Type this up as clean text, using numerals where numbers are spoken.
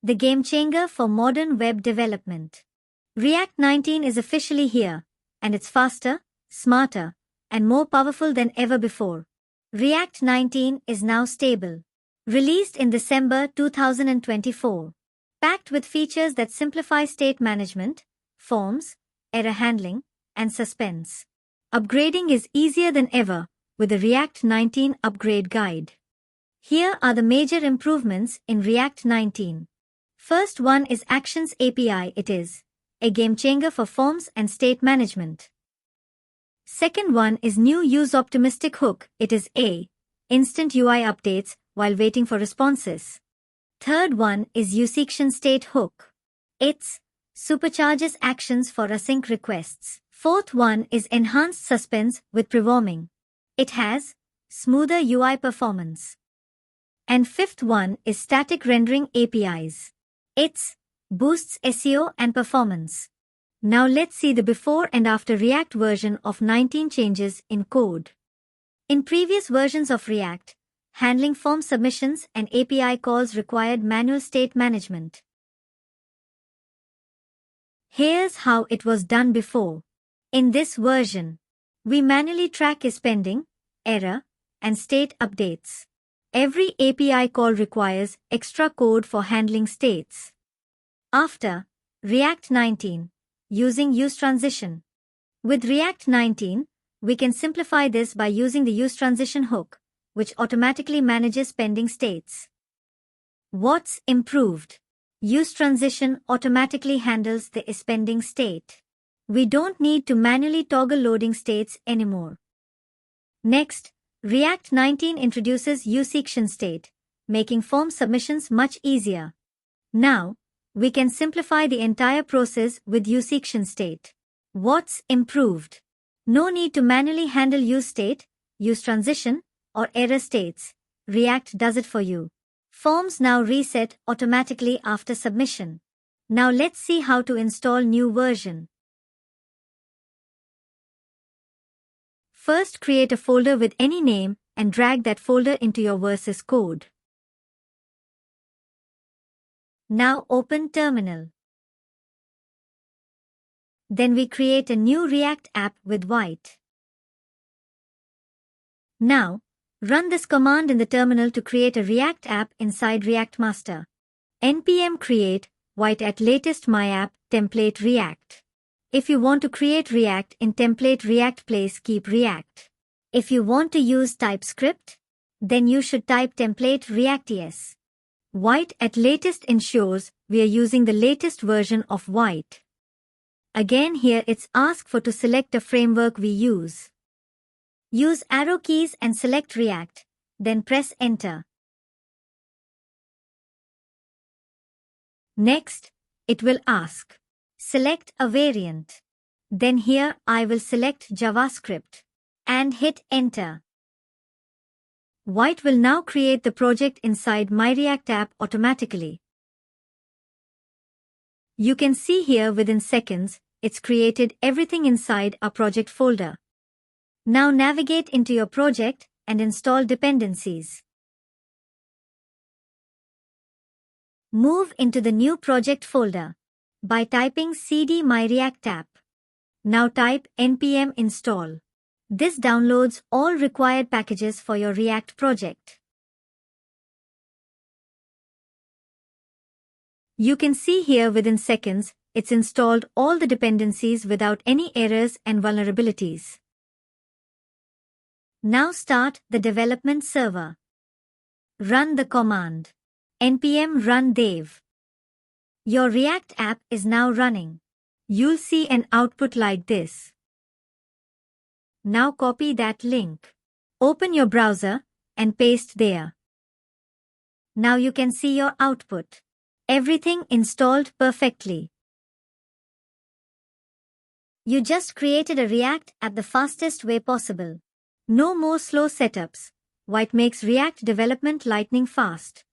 the game changer for modern web development. React 19 is officially here, and it's faster, smarter, and more powerful than ever before. React 19 is now stable. Released in December 2024. Packed with features that simplify state management, forms, error handling, and suspense. Upgrading is easier than ever with the React 19 upgrade guide. Here are the major improvements in React 19. First one is Actions API. It is a game changer for forms and state management. Second one is new useOptimistic hook. It is a instant UI updates while waiting for responses. Third one is useActionState hook. It's supercharges actions for async requests. Fourth one is enhanced suspense with prewarming. It has smoother UI performance. And fifth one is static rendering APIs. It boosts SEO and performance. Now let's see the before and after React version of 19 changes in code. In previous versions of React, handling form submissions and API calls required manual state management. Here's how it was done before. In this version, we manually track is pending, error, and state updates. Every API call requires extra code for handling states. After React 19, using useTransition. With React 19, we can simplify this by using the useTransition hook, which automatically manages pending states. What's improved? useTransition automatically handles the pending state. We don't need to manually toggle loading states anymore. Next, React 19 introduces useActionState, making form submissions much easier. Now, we can simplify the entire process with useActionState. What's improved? No need to manually handle useState, useTransition, or error states. React does it for you. Forms now reset automatically after submission. Now let's see how to install new version. First, create a folder with any name and drag that folder into your versus code. Now open Terminal. Then we create a new React app with Vite. Now, run this command in the terminal to create a React app inside React Master. npm create Vite at latest myapp template React. If you want to create React in template React place, keep React. If you want to use TypeScript, then you should type template React.js. Vite at latest ensures we are using the latest version of Vite. Again here it's asked for to select a framework we use. Use arrow keys and select React, then press Enter. Next, it will ask, select a variant. Then here I will select JavaScript and hit Enter. Vite will now create the project inside my React app automatically. You can see here within seconds, it's created everything inside our project folder. Now navigate into your project and install dependencies. Move into the new project folder by typing cd my React app. Now type npm install. This downloads all required packages for your React project. You can see here within seconds, it's installed all the dependencies without any errors and vulnerabilities. Now start the development server. Run the command npm run dev. Your React app is now running. You'll see an output like this. Now copy that link. Open your browser and paste there. Now you can see your output. Everything installed perfectly. You just created a React app the fastest way possible. No more slow setups. Vite makes React development lightning fast.